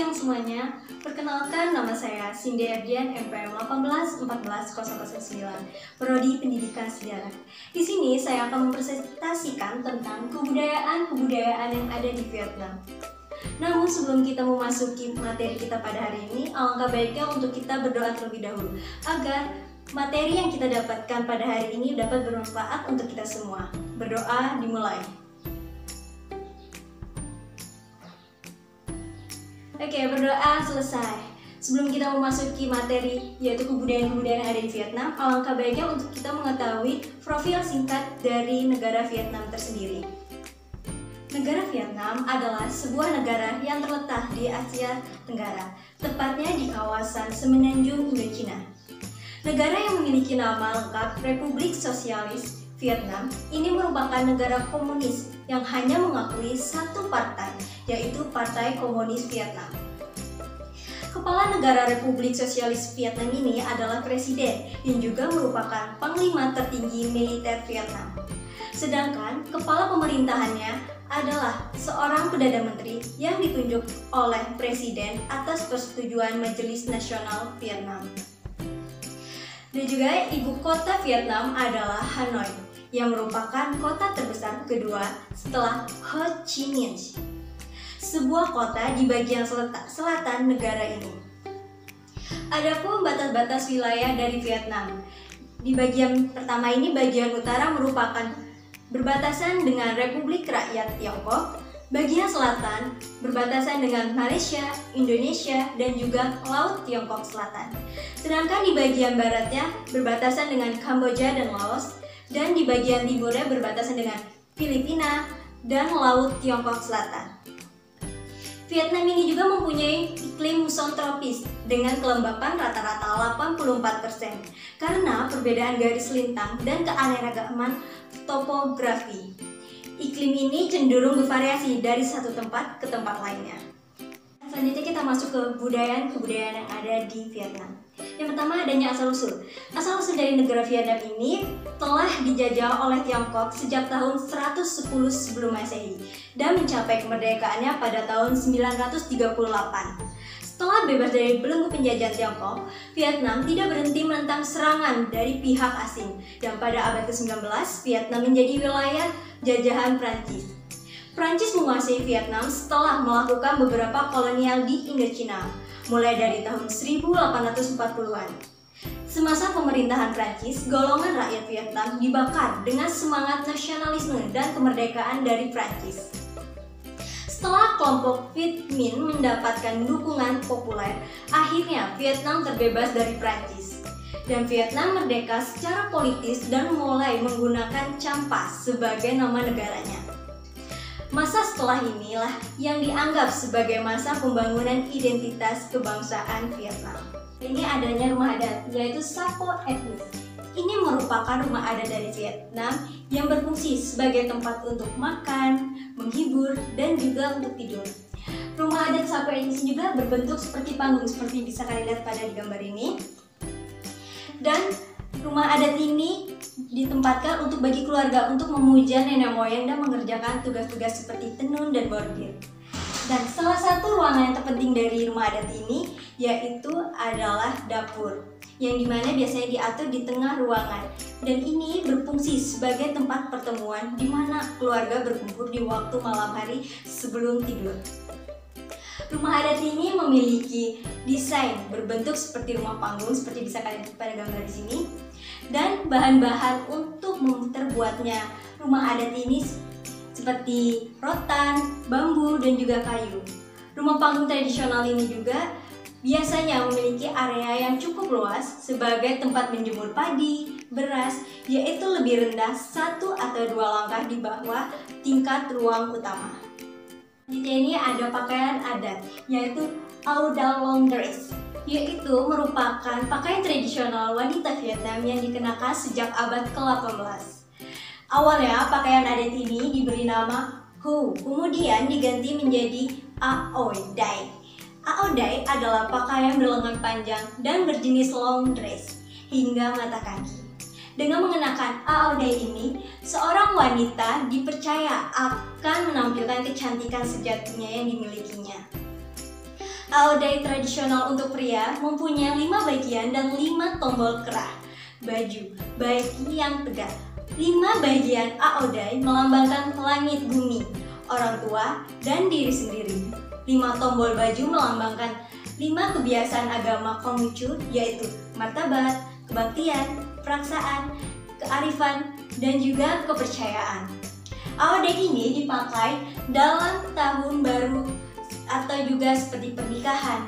siang semuanya. Perkenalkan, nama saya Cindy Erdian, MPM 1814009, Prodi Pendidikan Sejarah. Di sini saya akan mempresentasikan tentang kebudayaan-kebudayaan yang ada di Vietnam. Namun sebelum kita memasuki materi kita pada hari ini, alangkah baiknya untuk kita berdoa terlebih dahulu agar materi yang kita dapatkan pada hari ini dapat bermanfaat untuk kita semua. Berdoa dimulai. Oke, berdoa selesai. Sebelum kita memasuki materi yaitu kebudayaan-kebudayaan yang ada di Vietnam, alangkah baiknya untuk kita mengetahui profil singkat dari negara Vietnam tersendiri. Negara Vietnam adalah sebuah negara yang terletak di Asia Tenggara, tepatnya di kawasan semenanjung Indochina. Negara yang memiliki nama lengkap Republik Sosialis Vietnam ini merupakan negara komunis yang hanya mengakui satu partai, yaitu Partai Komunis Vietnam. Kepala negara Republik Sosialis Vietnam ini adalah presiden yang juga merupakan panglima tertinggi militer Vietnam. Sedangkan kepala pemerintahannya adalah seorang Perdana Menteri yang ditunjuk oleh presiden atas persetujuan Majelis Nasional Vietnam. Dan juga ibu kota Vietnam adalah Hanoi, yang merupakan kota terbesar kedua setelah Ho Chi Minh, sebuah kota di bagian selatan negara ini. Adapun batas-batas wilayah dari Vietnam, di bagian pertama ini bagian utara merupakan berbatasan dengan Republik Rakyat Tiongkok, bagian selatan berbatasan dengan Malaysia, Indonesia, dan juga Laut Tiongkok Selatan. Sedangkan di bagian baratnya berbatasan dengan Kamboja dan Laos, dan di bagian timurnya berbatasan dengan Filipina dan Laut Tiongkok Selatan. Vietnam ini juga mempunyai iklim muson tropis dengan kelembapan rata-rata 84% karena perbedaan garis lintang dan keanekaragaman topografi. Iklim ini cenderung bervariasi dari satu tempat ke tempat lainnya. Selanjutnya kita masuk ke kebudayaan yang ada di Vietnam. Yang pertama adanya asal-usul. Asal-usul dari negara Vietnam ini telah dijajah oleh Tiongkok sejak tahun 110 sebelum Masehi dan mencapai kemerdekaannya pada tahun 938. Setelah bebas dari belenggu penjajahan Tiongkok, Vietnam tidak berhenti menentang serangan dari pihak asing dan pada abad ke-19 Vietnam menjadi wilayah jajahan Prancis. Prancis menguasai Vietnam setelah melakukan beberapa kolonial di Indochina, mulai dari tahun 1840-an. Semasa pemerintahan Prancis, golongan rakyat Vietnam dibakar dengan semangat nasionalisme dan kemerdekaan dari Prancis. Setelah kelompok Viet Minh mendapatkan dukungan populer, akhirnya Vietnam terbebas dari Prancis. Dan Vietnam merdeka secara politis dan mulai menggunakan Champas sebagai nama negaranya. Masa setelah inilah yang dianggap sebagai masa pembangunan identitas kebangsaan Vietnam. Ini adanya rumah adat, yaitu Sapo Etnis. Ini merupakan rumah adat dari Vietnam yang berfungsi sebagai tempat untuk makan, menghibur, dan juga untuk tidur. Rumah adat Sapo Etnis juga berbentuk seperti panggung, seperti bisa kalian lihat pada di gambar ini. Dan rumah adat ini ditempatkan untuk bagi keluarga untuk memuja nenek moyang dan mengerjakan tugas-tugas seperti tenun dan bordir. Dan salah satu ruangan yang terpenting dari rumah adat ini yaitu adalah dapur, yang dimana biasanya diatur di tengah ruangan. Dan ini berfungsi sebagai tempat pertemuan di mana keluarga berkumpul di waktu malam hari sebelum tidur. Rumah adat ini memiliki desain berbentuk seperti rumah panggung, seperti bisa kalian lihat pada gambar di sini. Dan bahan-bahan untuk terbuatnya rumah adat ini seperti rotan, bambu, dan juga kayu. Rumah panggung tradisional ini juga biasanya memiliki area yang cukup luas sebagai tempat menjemur padi, beras, yaitu lebih rendah 1 atau 2 langkah di bawah tingkat ruang utama. Di sini ada pakaian adat, yaitu Áo Dal Long Dress, yaitu merupakan pakaian tradisional wanita Vietnam yang dikenakan sejak abad ke-18. Awalnya pakaian adat ini diberi nama Hu, kemudian diganti menjadi Áo Dai. Áo Dai adalah pakaian berlengan panjang dan berjenis long dress hingga mata kaki. Dengan mengenakan Áo Dai ini, seorang wanita dipercaya akan menampilkan kecantikan sejatinya yang dimilikinya. Aodai tradisional untuk pria mempunyai 5 bagian dan 5 tombol kerah. Baju, bagi yang tegak. 5 bagian aodai melambangkan langit bumi, orang tua, dan diri sendiri. 5 tombol baju melambangkan 5 kebiasaan agama Konghucu, yaitu martabat, kebaktian, peraksaan, kearifan, dan juga kepercayaan. Aodai ini dipakai dalam tahun baru atau juga seperti pernikahan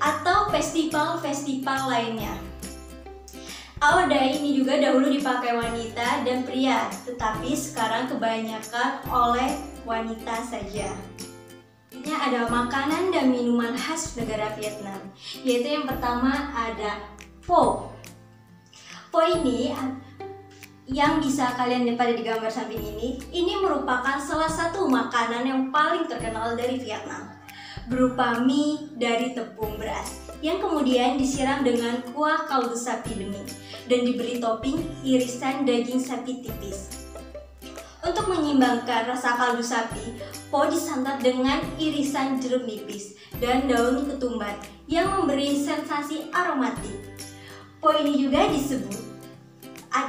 atau festival-festival lainnya. Aodai ini juga dahulu dipakai wanita dan pria, tetapi sekarang kebanyakan oleh wanita saja. Ini ada makanan dan minuman khas negara Vietnam, yaitu yang pertama ada pho. Pho ini yang bisa kalian lihat pada di gambar samping ini merupakan salah satu makanan yang paling terkenal dari Vietnam, berupa mie dari tepung beras yang kemudian disiram dengan kuah kaldu sapi bening dan diberi topping irisan daging sapi tipis. Untuk menyimbangkan rasa kaldu sapi, pho disantap dengan irisan jeruk nipis dan daun ketumbar yang memberi sensasi aromatik. Pho ini juga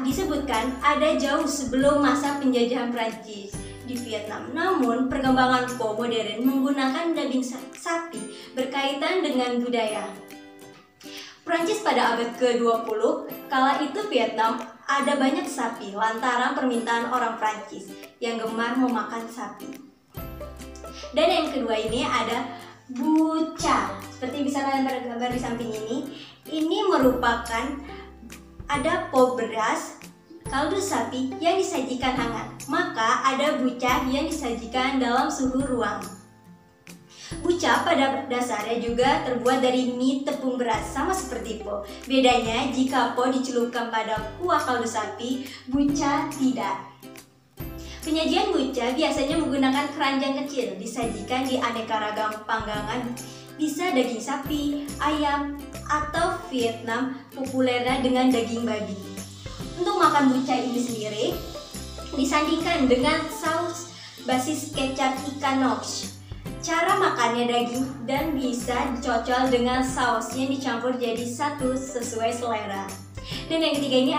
disebutkan ada jauh sebelum masa penjajahan Prancis di Vietnam. Namun, perkembangan pho modern menggunakan daging sapi berkaitan dengan budaya Prancis pada abad ke-20. Kala itu Vietnam ada banyak sapi lantaran permintaan orang Prancis yang gemar memakan sapi. Dan yang kedua ini ada bu cha. Seperti bisa kalian pada gambar di samping ini merupakan ada pho beras, kaldu sapi yang disajikan hangat. Maka ada bu cha yang disajikan dalam suhu ruang. Bu cha pada dasarnya juga terbuat dari mie tepung beras, sama seperti pho. Bedanya jika pho dicelupkan pada kuah kaldu sapi, bu cha tidak. Penyajian bu cha biasanya menggunakan keranjang kecil, disajikan di aneka ragam panggangan, bisa daging sapi, ayam, atau Vietnam populernya dengan daging babi. Untuk makan bu cha ini sendiri disandingkan dengan saus basis kecap ikan nox. Cara makannya daging dan bisa dicocol dengan saus yang dicampur jadi satu sesuai selera. Dan yang ketiga ini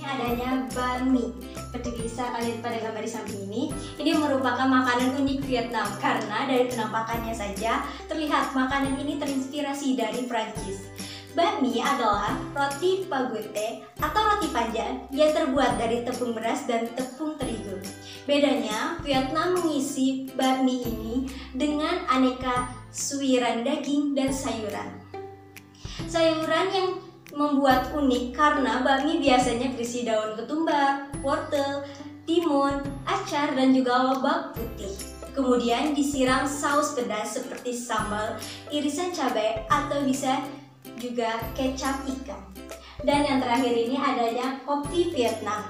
adanya banh mi. Seperti bisa kalian pada gambar di samping ini merupakan makanan unik Vietnam karena dari penampakannya saja terlihat makanan ini terinspirasi dari Prancis. Banh mi adalah roti pagute atau roti panjang yang terbuat dari tepung beras dan tepung terigu. Bedanya, Vietnam mengisi banh mi ini dengan aneka suiran daging dan sayuran. Sayuran yang membuat unik karena banh mi biasanya berisi daun ketumbar, wortel, timun, acar, dan juga lobak putih. Kemudian disiram saus pedas seperti sambal, irisan cabai, atau bisa juga kecap ikan. Dan yang terakhir ini adanya kopi Vietnam.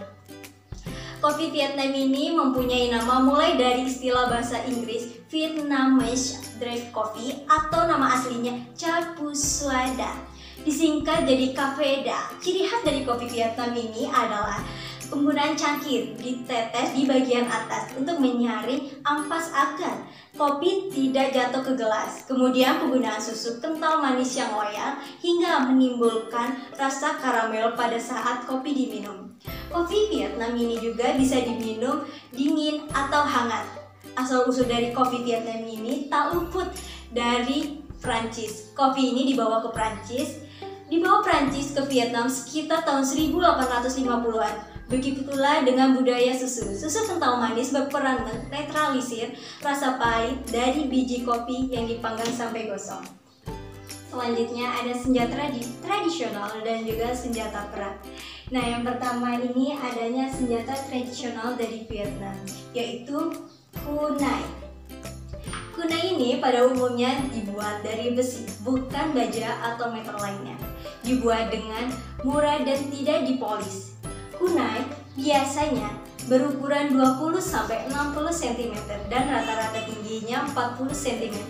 Kopi Vietnam ini mempunyai nama mulai dari istilah bahasa Inggris Vietnamese Dried Coffee atau nama aslinya Cha Pu Suada, disingkat jadi Cafeda. Ciri khas dari kopi Vietnam ini adalah penggunaan cangkir ditetes di bagian atas untuk menyaring ampas agar kopi tidak jatuh ke gelas. Kemudian penggunaan susu kental manis yang loyal hingga menimbulkan rasa karamel pada saat kopi diminum. Kopi Vietnam ini juga bisa diminum dingin atau hangat. Asal-usul dari kopi Vietnam ini tak luput dari Prancis. Kopi ini dibawa ke Prancis ke Vietnam sekitar tahun 1850-an. Begitu pula dengan budaya susu. Susu kental manis berperan menetralisir rasa pahit dari biji kopi yang dipanggang sampai gosong. Selanjutnya ada senjata tradisional dan juga senjata perang. Nah, yang pertama ini adanya senjata tradisional dari Vietnam, yaitu kunai. Kunai ini pada umumnya dibuat dari besi, bukan baja atau metal lainnya. Dibuat dengan murah dan tidak dipolis. Kunai biasanya berukuran 20-60 cm dan rata-rata tingginya 40 cm.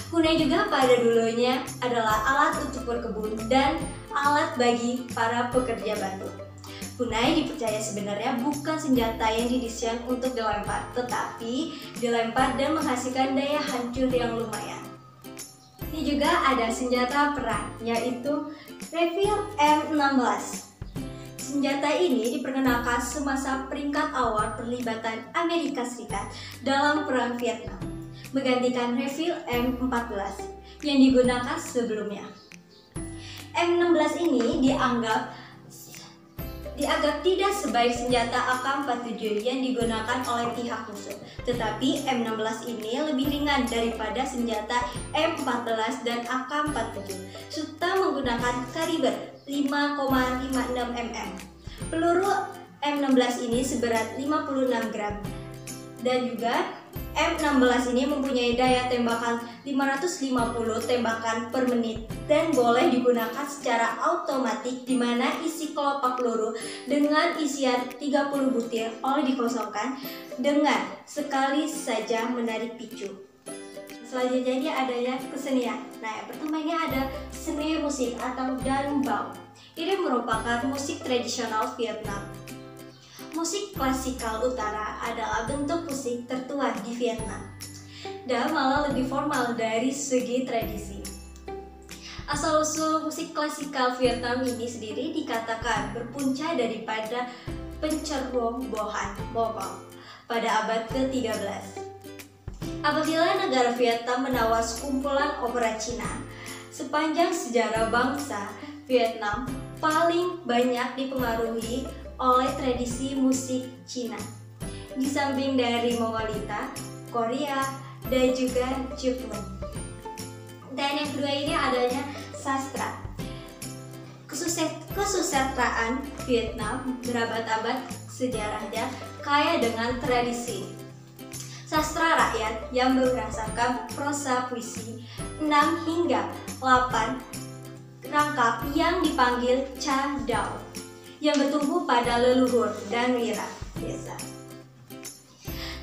Kunai juga pada dulunya adalah alat untuk berkebun dan alat bagi para pekerja batu. Kunai dipercaya sebenarnya bukan senjata yang didesain untuk dilempar, tetapi dilempar dan menghasilkan daya hancur yang lumayan. Ini juga ada senjata perang, yaitu Rifle M16. Senjata ini diperkenalkan semasa peringkat awal perlibatan Amerika Serikat dalam Perang Vietnam, menggantikan Rifle M14 yang digunakan sebelumnya. M16 ini dianggap tidak sebaik senjata AK-47 yang digunakan oleh pihak musuh, tetapi M16 ini lebih ringan daripada senjata M14 dan AK-47 serta menggunakan kaliber 5,56 mm. Peluru M16 ini seberat 56 gram dan juga M16 ini mempunyai daya tembakan 550 tembakan per menit dan boleh digunakan secara otomatis, di mana isi kelopak peluru dengan isian 30 butir oleh dikosongkan dengan sekali saja menarik picu. Selanjutnya ini adanya kesenian. Nah, yang pertama ini ada seni musik atau Dan Bao. Ini merupakan musik tradisional Vietnam. Musik klasikal utara adalah bentuk musik tertua di Vietnam dan malah lebih formal dari segi tradisi. Asal-usul musik klasikal Vietnam ini sendiri dikatakan berpunca daripada pencerobohan Mogol pada abad ke-13. Apabila negara Vietnam menawar kumpulan opera Cina, sepanjang sejarah bangsa Vietnam paling banyak dipengaruhi oleh tradisi musik Cina, di samping dari Mongolita, Korea, dan juga Jepun. Dan yang kedua ini adanya sastra. Kesusastraan Vietnam berabad-abad sejarahnya kaya dengan tradisi sastra rakyat yang berdasarkan prosa puisi 6 hingga 8 rangkap yang dipanggil Cha Dao, yang bertumbuh pada leluhur dan wira desa.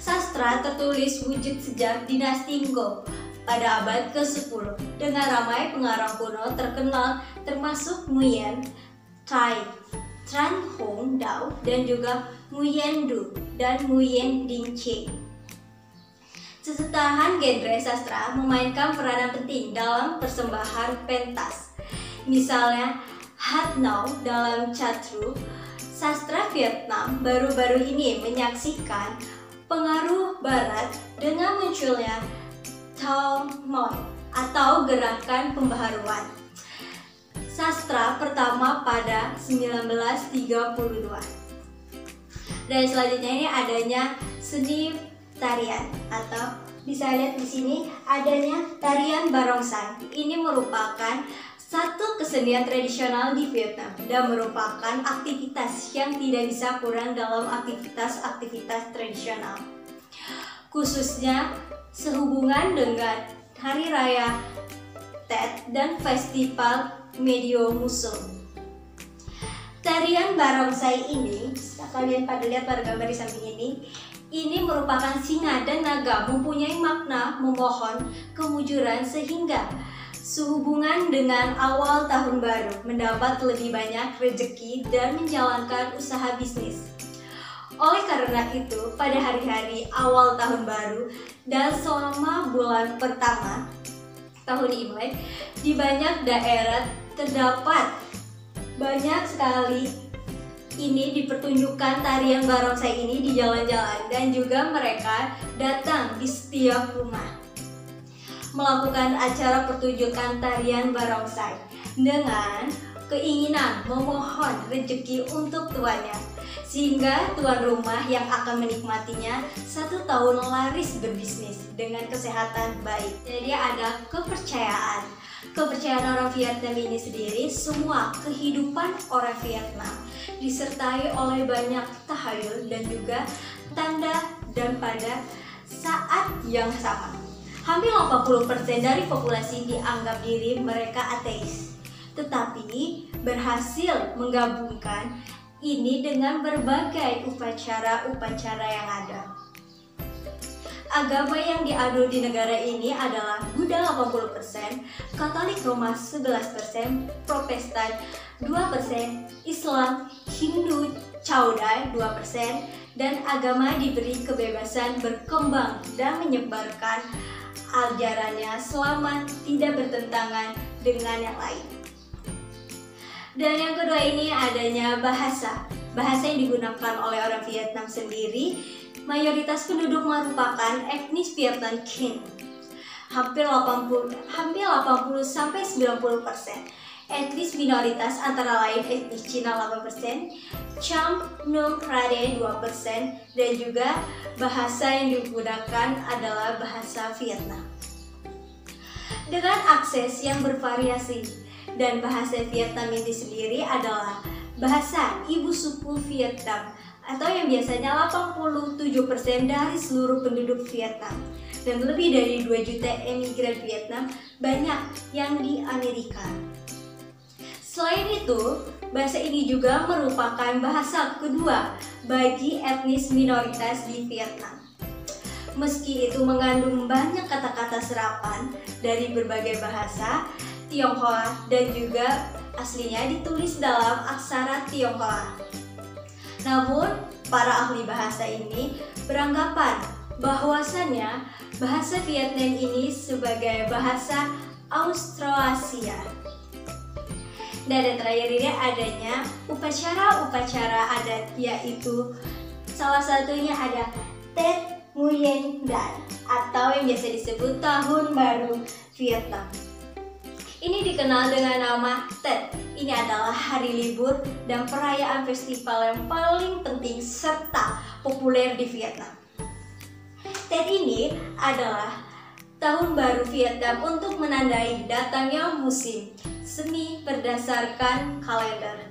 Sastra tertulis wujud sejak dinasti Ngo pada abad ke-10 dengan ramai pengarang kuno terkenal termasuk Nguyen Thai, Tran Hong Dao, dan juga Nguyen Du dan Nguyen Dinh Che. Sesetahan genre sastra memainkan peranan penting dalam persembahan pentas. Misalnya Hát Nau dalam Chatru. Sastra Vietnam baru-baru ini menyaksikan pengaruh Barat dengan munculnya Thao Moi atau gerakan pembaharuan sastra pertama pada 1932. Dan selanjutnya ini adanya seni tarian, atau bisa lihat di sini adanya tarian barongsai. Ini merupakan satu kesenian tradisional di Vietnam dan merupakan aktivitas yang tidak bisa kurang dalam aktivitas-aktivitas tradisional, khususnya sehubungan dengan Hari Raya Tet dan Festival Medio Musul. Tarian barongsai ini, kalian pada lihat pada gambar di samping ini merupakan singa dan naga mempunyai makna memohon kemujuran sehingga sehubungan dengan awal tahun baru, mendapat lebih banyak rezeki dan menjalankan usaha bisnis. Oleh karena itu, pada hari-hari awal tahun baru dan selama bulan pertama tahun Imlek, di banyak daerah terdapat banyak sekali ini dipertunjukkan tarian barongsai ini di jalan-jalan, dan juga mereka datang di setiap rumah melakukan acara pertunjukan tarian barongsai dengan keinginan memohon rezeki untuk tuannya, sehingga tuan rumah yang akan menikmatinya 1 tahun laris berbisnis dengan kesehatan baik. Jadi ada kepercayaan orang Vietnam ini sendiri. Semua kehidupan orang Vietnam disertai oleh banyak tahayul dan juga tanda, dan pada saat yang sama hampir 80% dari populasi dianggap diri mereka ateis, tetapi berhasil menggabungkan ini dengan berbagai upacara-upacara yang ada. Agama yang diadu di negara ini adalah Buddha 80%, Katolik Roma 11%, Protestan 2%, Islam, Hindu, Caudai 2%, dan agama diberi kebebasan berkembang dan menyebarkan ajarannya selama tidak bertentangan dengan yang lain. Dan yang kedua ini adanya bahasa. Bahasa yang digunakan oleh orang Vietnam sendiri, mayoritas penduduk merupakan etnis Vietnam Kinh. Hampir 80 sampai 90%. Etnis minoritas antara lain etnis Cina 8%, Cham, Nung, Rade 2%, dan juga bahasa yang digunakan adalah bahasa Vietnam. Dengan akses yang bervariasi, dan bahasa Vietnam ini sendiri adalah bahasa ibu suku Vietnam atau yang biasanya 87% dari seluruh penduduk Vietnam, dan lebih dari 2 juta emigran Vietnam, banyak yang di Amerika. Selain itu, bahasa ini juga merupakan bahasa kedua bagi etnis minoritas di Vietnam. Meski itu mengandung banyak kata-kata serapan dari berbagai bahasa Tionghoa dan juga aslinya ditulis dalam aksara Tionghoa. Namun, para ahli bahasa ini beranggapan bahwasannya bahasa Vietnam ini sebagai bahasa Austroasia. Dan yang terakhir ini adanya upacara-upacara adat, yaitu salah satunya ada Tết Nguyên Đán atau yang biasa disebut Tahun Baru Vietnam. Ini dikenal dengan nama Tết. Ini adalah hari libur dan perayaan festival yang paling penting serta populer di Vietnam. Tết ini adalah Tahun Baru Vietnam untuk menandai datangnya musim semi berdasarkan kalender.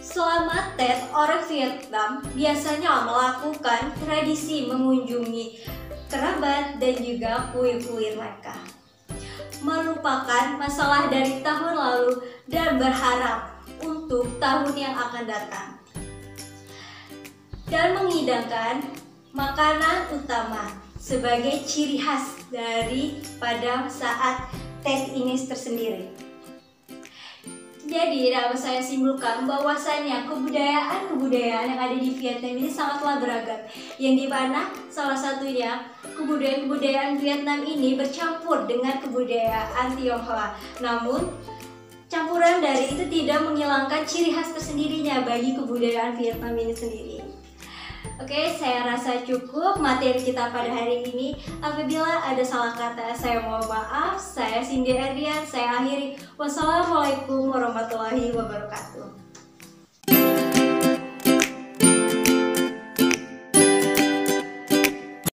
Selama Tết, orang Vietnam biasanya melakukan tradisi mengunjungi kerabat dan juga kuil-kuil mereka, melupakan masalah dari tahun lalu dan berharap untuk tahun yang akan datang, dan mengidangkan makanan utama sebagai ciri khas dari pada saat Tết ini tersendiri. Jadi dapat saya simpulkan bahwasannya kebudayaan yang ada di Vietnam ini sangatlah beragam, yang dimana salah satunya kebudayaan Vietnam ini bercampur dengan kebudayaan Tionghoa. Namun campuran dari itu tidak menghilangkan ciri khas tersendirinya bagi kebudayaan Vietnam ini sendiri. Oke, saya rasa cukup materi kita pada hari ini. Apabila ada salah kata, saya mohon maaf. Saya Cindy Erdian, saya akhiri. Wassalamualaikum warahmatullahi wabarakatuh.